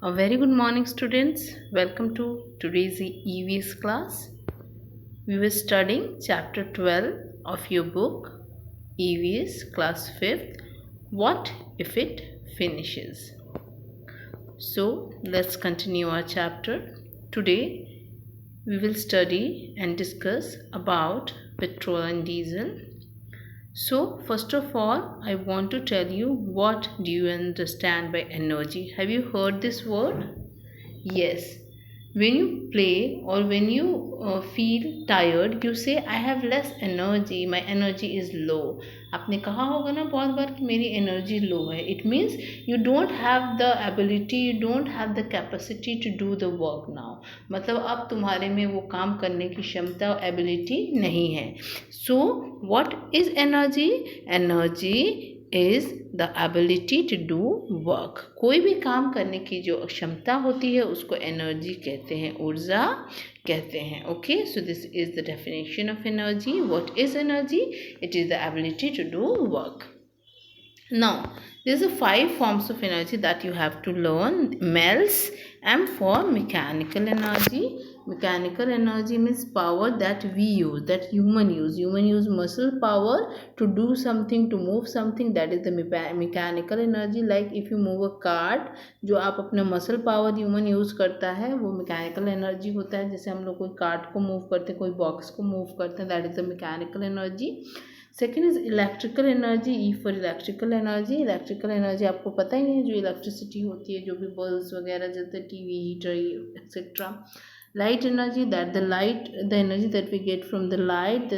A very good morning, students. Welcome to today's EVS class. We were studying chapter 12 of your book, EVS class 5th. What if it finishes? So, let's continue our chapter. Today, we will study and discuss about petrol and diesel. So, first of all, I want to tell you, what do you understand by energy? Have you heard this word? Yes. When you play or when you feel tired, you say, I have less energy, my energy is low. आपने कहा होगा ना बहुत बार कि मेरी energy low है. It means you don't have the ability, you don't have the capacity to do the work now. मतलब अब तुम्हारे में वो काम करने की क्षमता और एबिलिटी नहीं है. So what is energy? Energy is the ability to do work. कोई भी काम करने की जो क्षमता होती है उसको एनर्जी कहते हैं, ऊर्जा कहते हैं. Okay, so this is the definition of energy. What is energy? It is the ability to do work. Now, there's a 5 forms of energy that you have to learn. MELS, M for mechanical energy. Mechanical energy means power that we use, that human use. Human use muscle power to do something, to move something. That is the mechanical energy. Like if you move a cart, जो आप अपना muscle power human use करता है वो mechanical energy होता है. जैसे हम लोग कोई cart को move करते हैं, कोई box को move करते हैं, that is the mechanical energy. Second is electrical energy. E for electrical energy. Electrical energy आपको पता ही है, जो इलेक्ट्रिसिटी होती है, जो भी बल्ब्स वगैरह जलते हैं, TV, heater etcetera. Light energy, that the energy that we get from the light.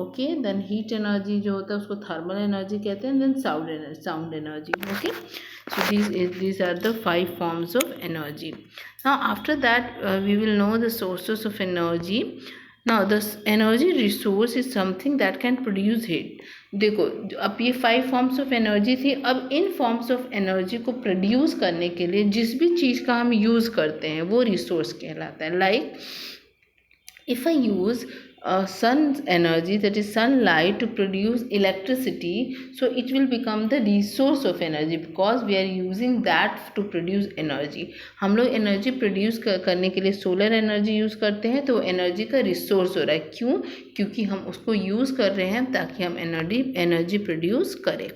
Okay, then heat energy जो होता है उसको थर्मल एनर्जी कहते हैं. Then sound energy. Okay, so these are the 5 forms of energy. Now after that we will know the sources of energy. Now the energy resource is something that can produce heat. देखो, अब ये 5 forms of energy थी. अब इन forms of energy को produce करने के लिए जिस भी चीज़ का हम यूज़ करते हैं वो रिसोर्स कहलाता है. Like if I use sun's energy, that is sunlight, to produce electricity, so it will become the resource of energy because we are using that to produce energy. हम लोग एनर्जी प्रोड्यूस करने के लिए solar energy use करते हैं, तो वो energy का रिसोर्स हो रहा है. क्यों? क्योंकि हम उसको यूज़ कर रहे हैं ताकि हम एनर्जी प्रोड्यूस करें.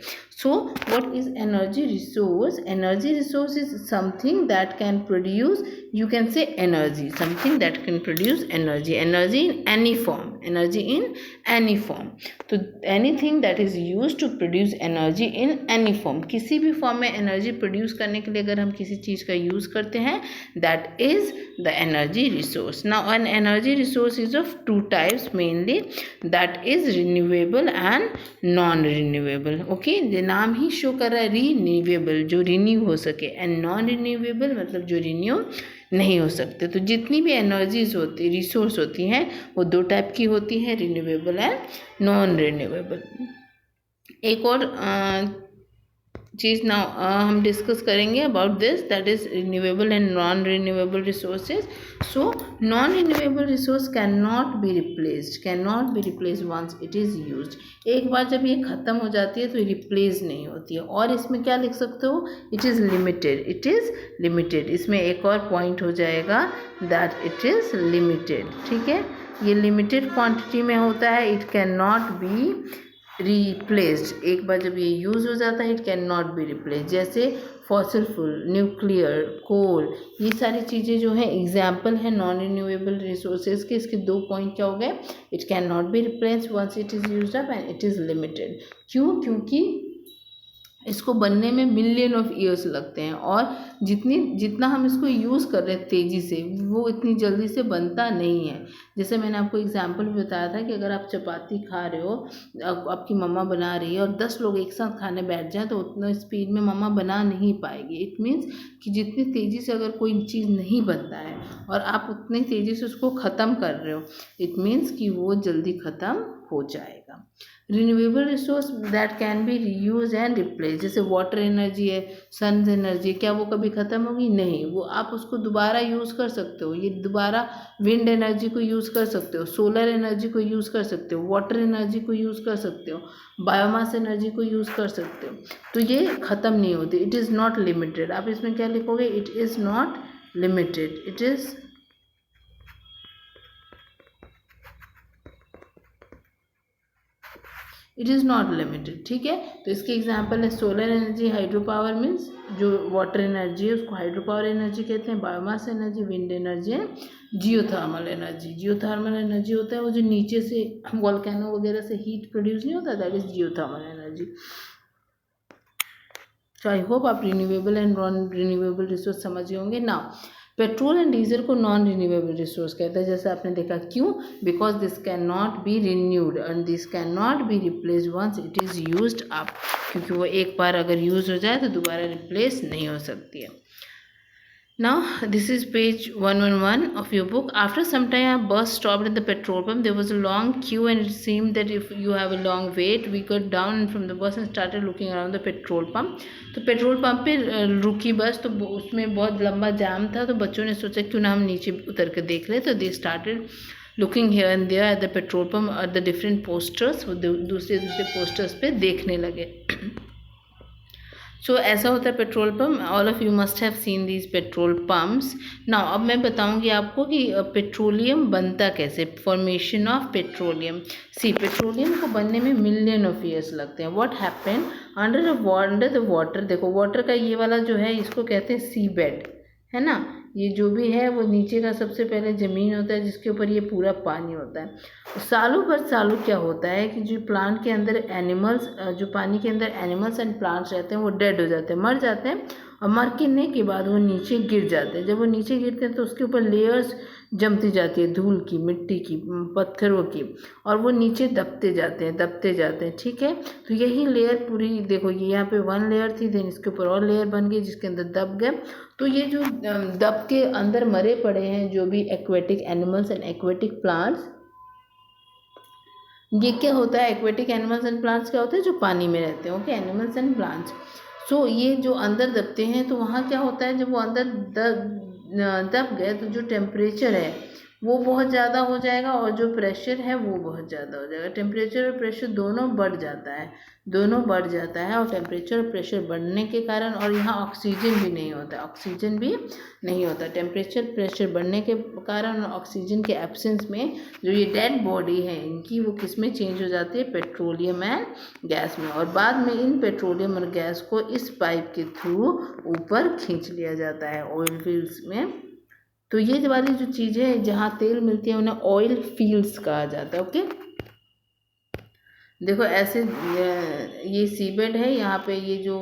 So what is energy resource? Energy resource is something that can produce, you can say energy, something that can produce energy in any form. Energy in any form. तो anything that is used to produce energy in any form. किसी भी form में energy produce करने के लिए अगर हम किसी चीज़ का यूज़ करते हैं, that is the energy resource. Now an energy resource is of 2 types mainly, that is renewable and non-renewable. Okay, नाम ही शो कर रहा है रिन्यूएबल, जो रिन्यू हो सके, एंड नॉन रिन्यूएबल मतलब जो रिन्यू नहीं हो सकते. तो जितनी भी एनर्जीज होती, रिसोर्स होती हैं, वो 2 टाइप की होती हैं, रिन्यूएबल एंड नॉन रिन्यूएबल. एक और चीज़ नाउ हम डिस्कस करेंगे about this, that is renewable and non renewable resources. So non renewable resource can not be replaced once it is used. एक बार जब ये ख़त्म हो जाती है तो रिप्लेस नहीं होती है. और इसमें क्या लिख सकते हो? It is limited. इसमें एक और पॉइंट हो जाएगा, दैट इट इज़ लिमिटेड. ठीक है, ये लिमिटेड क्वांटिटी में होता है. It can not be replaced. एक बार जब ये यूज़ हो जाता है, it can not be replaced. जैसे फॉसिल फ्यूल, न्यूक्लियर, कोल, ये सारी चीज़ें जो हैं एग्जाम्पल है नॉन रिन्यूएबल रिसोर्सेज के. इसके 2 पॉइंट क्या हो गए? It can not be replaced once it is used up, and it is limited. क्यों? क्योंकि इसको बनने में मिलियन ऑफ ईयर्स लगते हैं, और जितना हम इसको यूज़ कर रहे हैं तेज़ी से, वो इतनी जल्दी से बनता नहीं है. जैसे मैंने आपको एग्जांपल भी बताया था कि अगर आप चपाती खा रहे हो, आपकी मम्मा बना रही है, और 10 लोग एक साथ खाने बैठ जाएं तो उतना स्पीड में मम्मा बना नहीं पाएगी. इट मीन्स कि जितनी तेज़ी से अगर कोई चीज़ नहीं बनता है और आप उतनी तेज़ी से उसको ख़त्म कर रहे हो, इट मीन्स कि वो जल्दी ख़त्म हो जाएगा। Renewable resource that can be reuse and replace, जैसे वाटर एनर्जी है, सन एनर्जी, क्या वो कभी ख़त्म होगी? नहीं, वो आप उसको दोबारा यूज़ कर सकते हो। ये दोबारा विंड एनर्जी को यूज़ कर सकते हो, सोलर एनर्जी को यूज़ कर सकते हो, वाटर एनर्जी को यूज़ कर सकते हो, बायोमास एनर्जी को यूज़ कर सकते हो। तो ये ख़त्म नहीं होती। It is not limited. आप इसमें क्या लिखोगे? It is not limited. It is not limited. ठीक है, तो इसके एग्जांपल है solar energy, hydro power means जो वाटर एनर्जी है उसको हाइड्रो पावर एनर्जी कहते हैं, बायोमास एनर्जी, विंड एनर्जी है, जियोथर्मल एनर्जी। जियोथर्मल एनर्जी होता है वो जो नीचे से वोल्केनो वगैरह से हीट प्रोड्यूस नहीं होता, that is geothermal energy. So I hope आप renewable and non renewable resource समझ गए होंगे। नाउ पेट्रोल एंड डीजल को नॉन रिन्यूएबल रिसोर्स कहते हैं, जैसे आपने देखा। क्यों? Because this can not be renewed and this can not be replace once it is used up, क्योंकि वो एक बार अगर यूज हो जाए तो दोबारा रिप्लेस नहीं हो सकती है। Now this is page 111 of your book. After some time our bus stopped at the petrol pump. There was a long queue and it seemed that if you have a long wait, we got down from the bus and started looking around the petrol pump. तो petrol pump पे रुकी बस, तो उसमें बहुत लंबा जाम था, तो बच्चों ने सोचा क्यों ना हम नीचे उतर कर देख ले। तो they started looking here and there at the petrol pump at the different posters. वो दूसरे पोस्टर्स पे देखने लगे। सो ऐसा होता है petrol pump. All of you must have seen these petrol pumps. Now अब मैं बताऊंगी आपको कि पेट्रोलियम बनता कैसे, formation of petroleum. See, petroleum को बनने में मिलियन ऑफ ईयर्स लगते हैं। What happen under the water. देखो वाटर का ये वाला जो है इसको कहते हैं सी बेड, है ना। ये जो भी है वो नीचे का सबसे पहले ज़मीन होता है जिसके ऊपर ये पूरा पानी होता है। सालों पर सालों क्या होता है कि जो प्लांट के अंदर एनिमल्स, जो पानी के अंदर एनिमल्स एंड प्लांट्स रहते हैं वो डेड हो जाते हैं, मर जाते हैं, और मर गिरने के बाद वो नीचे गिर जाते हैं। जब वो नीचे गिरते हैं तो उसके ऊपर लेयर्स जमती जाती है, धूल की, मिट्टी की, पत्थरों की, और वो नीचे दबते जाते हैं। ठीक है, तो यही लेयर पूरी, देखो ये यहाँ पे वन लेयर थी, देन इसके ऊपर और लेयर बन गई जिसके अंदर दब गए। तो ये जो दब के अंदर मरे पड़े हैं जो भी aquatic animals and aquatic plants, ये क्या होता है, एक्वेटिक एनिमल्स एंड प्लांट्स क्या होते हैं? जो पानी में रहते हैं। Okay, animals and plants. So ये जो अंदर दबते हैं तो वहाँ क्या होता है, जब वो अंदर दब गए तो जो टेम्परेचर है वो बहुत ज़्यादा हो जाएगा और जो प्रेशर है वो बहुत ज़्यादा हो जाएगा। टेम्परेचर और प्रेशर दोनों बढ़ जाता है, और टेम्परेचर और प्रेशर बढ़ने के कारण, और यहाँ ऑक्सीजन भी नहीं होता, टेम्परेचर प्रेशर बढ़ने के कारण और ऑक्सीजन के एब्सेंस में जो ये डेड बॉडी है इनकी वो किस में चेंज हो जाती है? पेट्रोलियम एंड गैस में। और बाद में इन पेट्रोलियम और गैस को इस पाइप के थ्रू ऊपर खींच लिया जाता है ऑयल फील्ड्स में। तो ये वाली जो चीज़ें जहाँ तेल मिलती है उन्हें ऑयल फील्ड्स कहा जाता है। ओके, देखो ऐसे ये सीबेड है, यहाँ पे ये जो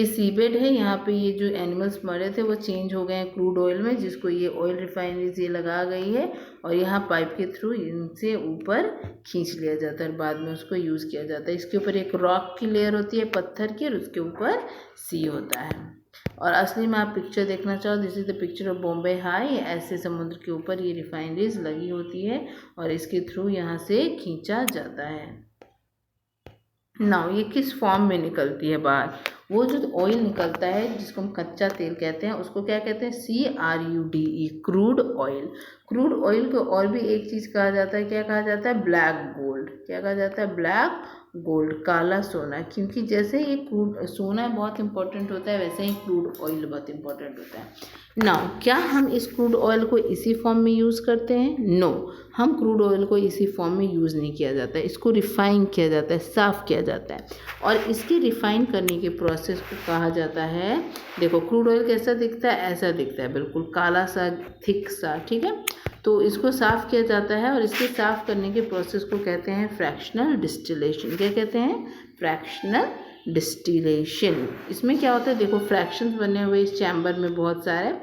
सीबेड है, यहाँ पे ये जो एनिमल्स मरे थे वो चेंज हो गए हैं क्रूड ऑयल में, जिसको ये ऑयल रिफाइनरीज ये लगा गई है, और यहाँ पाइप के थ्रू इनसे ऊपर खींच लिया जाता है और बाद में उसको यूज़ किया जाता है। इसके ऊपर एक रॉक की लेयर होती है, पत्थर की, और उसके ऊपर सी होता है। और असली में आप पिक्चर देखना चाहो, this is the picture of Bombay high. ऐसे समुद्र के ऊपर ये रिफाइनरीज लगी होती है और इसके थ्रू यहाँ से खींचा जाता है। नाउ ये किस फॉर्म में निकलती है बाहर? वो जो ऑयल निकलता है जिसको हम कच्चा तेल कहते हैं उसको क्या कहते हैं? CRUDE, crude oil. Crude oil को और भी एक चीज़ कहा जाता है, क्या कहा जाता है? Black gold. क्या कहा जाता है? ब्लैक गोल्ड, काला सोना। क्योंकि जैसे ये क्रूड सोना बहुत इंपॉर्टेंट होता है वैसे ही क्रूड ऑयल बहुत इंपॉर्टेंट होता है। नाउ क्या हम इस क्रूड ऑयल को इसी फॉर्म में यूज़ करते हैं? नो, हम क्रूड ऑयल को इसी फॉर्म में यूज़ नहीं किया जाता है। इसको रिफ़ाइन किया जाता है, साफ़ किया जाता है, और इसके रिफ़ाइन करने के प्रोसेस को कहा जाता है, देखो क्रूड ऑयल कैसा दिखता है? ऐसा दिखता है, बिल्कुल काला सा, थिक सा। ठीक है, तो इसको साफ़ किया जाता है और इसके साफ़ करने के प्रोसेस को कहते हैं फ्रैक्शनल डिस्टिलेशन। क्या कहते हैं? Fractional distillation. इसमें क्या होता है? देखो फ्रैक्शंस बने हुए इस चैम्बर में बहुत सारे,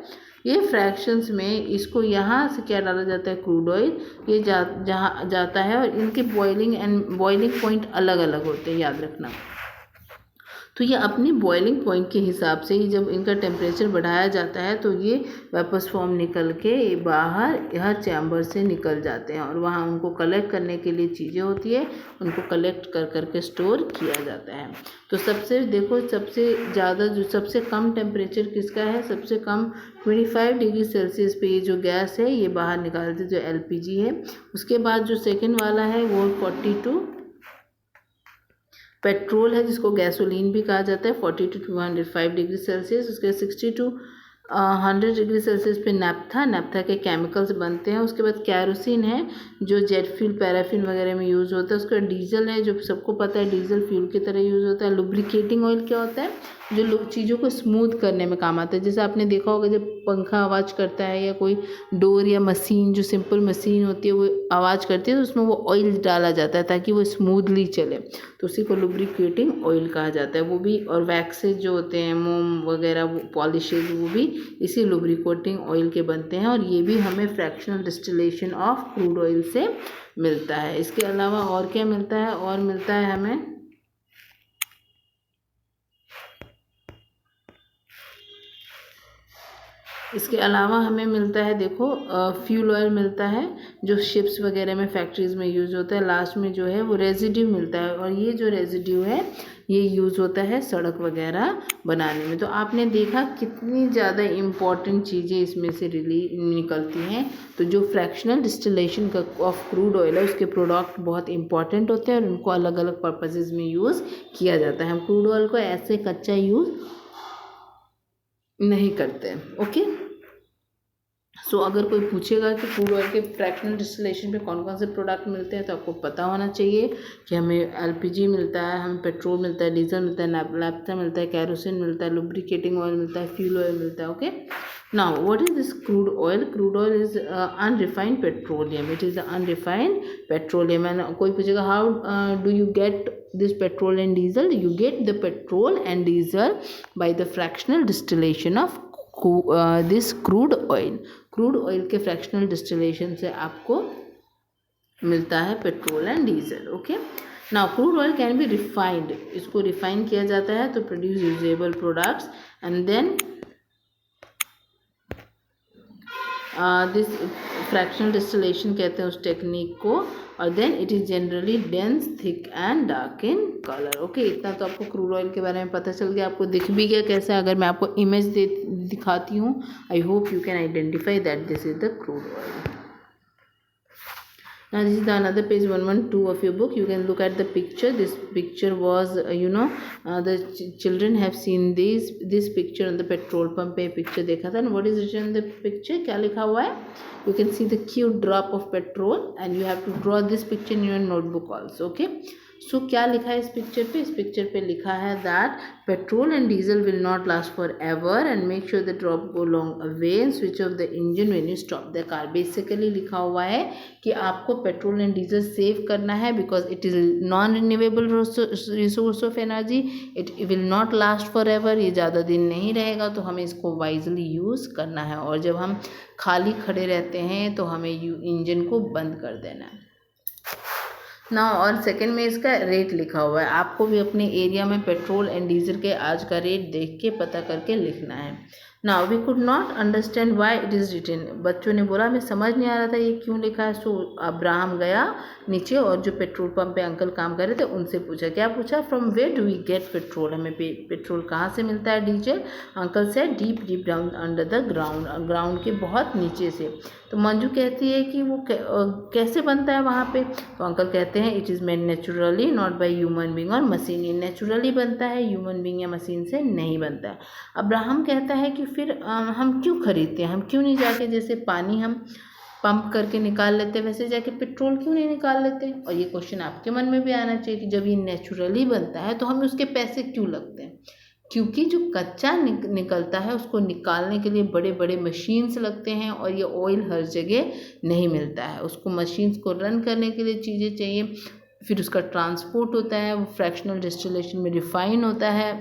ये फ्रैक्शंस में इसको यहाँ से क्या डाला जाता है? Crude oil. ये जहाँ जाता है और इनके बॉइलिंग पॉइंट अलग अलग होते हैं, याद रखना। तो ये अपनी बॉइलिंग पॉइंट के हिसाब से ही जब इनका टेम्परेचर बढ़ाया जाता है तो ये वेपर्स फॉर्म निकल के बाहर हर चैम्बर से निकल जाते हैं और वहाँ उनको कलेक्ट करने के लिए चीज़ें होती है, उनको कलेक्ट कर करके स्टोर किया जाता है। तो सबसे देखो सबसे ज़्यादा जो सबसे कम टेम्परेचर किसका है, सबसे कम 25 डिग्री सेल्सियस पे ये जो गैस है ये बाहर निकालते जो LPG है। उसके बाद जो सेकेंड वाला है वो 42 पेट्रोल है जिसको गैसोलीन भी कहा जाता है 40 to 205 डिग्री सेल्सियस। उसके 60 to 100 डिग्री सेल्सियस पे नैप्था के केमिकल्स बनते हैं। उसके बाद कैरोसिन है जो जेट फ्यूल पैराफिन वगैरह में यूज़ होता है। उसका डीजल है जो सबको पता है डीजल फ्यूल की तरह यूज़ होता है। लुब्रिकेटिंग ऑयल क्या होता है, जो चीज़ों को स्मूथ करने में काम आता है। जैसे आपने देखा होगा जब पंखा आवाज़ करता है या कोई डोर या मशीन जो सिंपल मशीन होती है वो आवाज़ करती है तो उसमें वो ऑयल डाला जाता है ताकि वो स्मूथली चले, तो उसी को लुब्रिकेटिंग ऑयल कहा जाता है। वो भी और वैक्सेज जो होते हैं मोम वगैरह वो पॉलिशेज वो भी इसी लुब्रिकेटिंग ऑयल के बनते हैं और ये भी हमें fractional distillation of crude oil से मिलता है। इसके अलावा और क्या मिलता है, और मिलता है हमें इसके अलावा हमें मिलता है देखो फ्यूल ऑयल मिलता है जो शिप्स वगैरह में फैक्ट्रीज़ में यूज़ होता है। लास्ट में जो है वो रेजिड्यू मिलता है और ये जो रेजिड्यू है ये यूज़ होता है सड़क वगैरह बनाने में। तो आपने देखा कितनी ज़्यादा इम्पॉर्टेंट चीज़ें इसमें से निकलती हैं। तो जो फ्रैक्शनल डिस्टिलेशन का ऑफ क्रूड ऑयल है उसके प्रोडक्ट बहुत इंपॉर्टेंट होते हैं और उनको अलग अलग पर्पसेस में यूज़ किया जाता है। हम क्रूड ऑयल को ऐसे कच्चा यूज़ नहीं करते। ओके, सो अगर कोई पूछेगा कि क्रूड ऑयल के फ्रैक्शनल डिस्टिलेशन पे कौन कौन से प्रोडक्ट मिलते हैं तो आपको पता होना चाहिए कि हमें LPG मिलता है, हमें पेट्रोल मिलता है, डीजल मिलता है, नैप्था मिलता है, कैरोसिन मिलता है, लुब्रिकेटिंग ऑयल मिलता है, फ्यूल ऑयल मिलता है। Okay, now what is this crude oil? Crude oil is unrefined petroleum, it is unrefined petroleum. And कोई पूछेगा how do you get this petrol and diesel? You get the petrol and diesel by the fractional distillation of this crude oil. Crude oil के fractional distillation से आपको मिलता है petrol and diesel. Okay, now crude oil can be refined, इसको refine किया जाता है to produce usable products and then this fractional distillation कहते हैं उस टेक्निक को, और then it is generally dense thick and dark in colour. Okay, इतना तो आपको क्रूड ऑयल के बारे में पता चल गया। आपको दिख भी गया कैसा, अगर मैं आपको इमेज दिखाती हूँ, I hope you can identify that this is the crude oil. Now this is the another page 112 of your book. You can look at the picture. This picture was the children have seen this picture on the petrol pump पे picture देखा था। And what is written in the picture? क्या लिखा हुआ है? You can see the cute drop of petrol and you have to draw this picture in your notebook also. Okay. सो क्या लिखा है इस पिक्चर पे? इस पिक्चर पे लिखा है that petrol and diesel will not last for ever and make sure the drop go long away and switch off the engine when you stop the car. Basically लिखा हुआ है कि आपको पेट्रोल एंड डीजल सेव करना है because it is non renewable resource of energy, it will not last for ever, ये ज़्यादा दिन नहीं रहेगा, तो हमें इसको वाइजली यूज़ करना है। और जब हम खाली खड़े रहते हैं तो हमें इंजन को बंद कर देना है ना। और सेकंड में इसका रेट लिखा हुआ है, आपको भी अपने एरिया में पेट्रोल एंड डीजल के आज का रेट देख के पता करके लिखना है। Now we could not understand why it is written. बच्चों ने बोला हमें समझ नहीं आ रहा था ये क्यों लिखा है। सो अब्राहम गया नीचे और जो पेट्रोल पंप पे अंकल काम कर रहे थे उनसे पूछा, क्या पूछा? From where do we get petrol, हमें पेट्रोल कहाँ से मिलता है, डीजल? अंकल से deep deep down under the ground, ground के बहुत नीचे से। तो मंजू कहती है कि वो कैसे बनता है वहाँ पे? तो अंकल कहते हैं it is made naturally not by human being और मशीन। ये नेचुरली बनता है, ह्यूमन बींग या मशीन से नहीं बनता है। अब्राहम कहता है कि फिर हम क्यों खरीदते हैं, हम क्यों नहीं जाके जैसे पानी हम पंप करके निकाल लेते हैं वैसे जाके पेट्रोल क्यों नहीं निकाल लेते? और ये क्वेश्चन आपके मन में भी आना चाहिए कि जब ये नेचुरली बनता है तो हमें उसके पैसे क्यों लगते हैं? क्योंकि जो कच्चा निकलता है उसको निकालने के लिए बड़े बड़े मशीन्स लगते हैं और ये ऑयल हर जगह नहीं मिलता है। उसको मशीन्स को रन करने के लिए चीज़ें चाहिए, फिर उसका ट्रांसपोर्ट होता है, वो फ्रैक्शनल डिस्टिलेशन में रिफाइन होता है,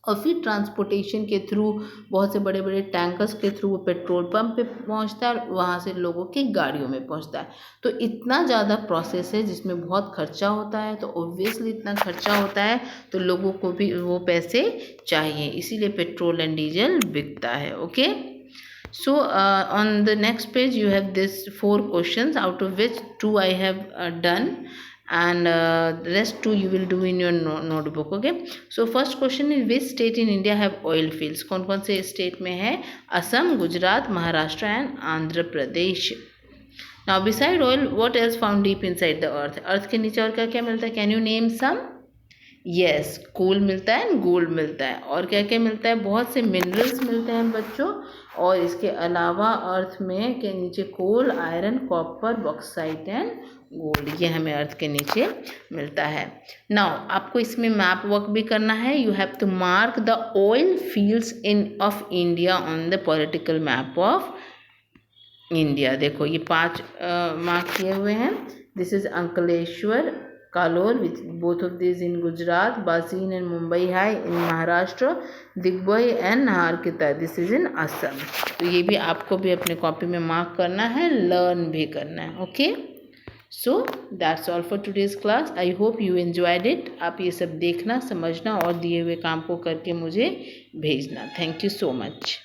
और फिर ट्रांसपोर्टेशन के थ्रू बहुत से बड़े बड़े टैंकर्स के थ्रू वो पेट्रोल पंप पे पहुंचता है और वहाँ से लोगों की गाड़ियों में पहुंचता है। तो इतना ज़्यादा प्रोसेस है जिसमें बहुत खर्चा होता है, तो ऑब्वियसली इतना खर्चा होता है तो लोगों को भी वो पैसे चाहिए, इसीलिए पेट्रोल एंड डीजल बिकता है। Okay, so on the next page you have this 4 questions, out of which 2 I have done, and the rest 2 you will do in your notebook. Okay, so first question is, which state in India have oil fields? कौन कौन से state में है? Assam, Gujarat, Maharashtra and Andhra Pradesh. Now beside oil, what else found deep inside the earth? अर्थ के नीचे और क्या क्या मिलता है? Can you name some? Yes, coal मिलता है, गोल्ड मिलता है, और क्या क्या मिलता है? बहुत से मिनरल्स मिलते हैं बच्चों, और इसके अलावा अर्थ में के नीचे coal, iron, copper, bauxite and gold, ये हमें अर्थ के नीचे मिलता है। नाउ आपको इसमें मैप वर्क भी करना है। You have to mark the oil fields in of India on the political map of India. देखो ये 5 मार्क किए हुए हैं। This is Ankleshwar, Kalol, with both of these in Gujarat, Basin and Mumbai High in Maharashtra, Digboi and Naharkita, this is in Assam। तो ये भी आपको भी अपने कॉपी में मार्क करना है, लर्न भी करना है। Okay, so that's all for today's class. I hope you enjoyed it. आप ये सब देखना, समझना और दिए हुए काम को करके मुझे भेजना। Thank you so much.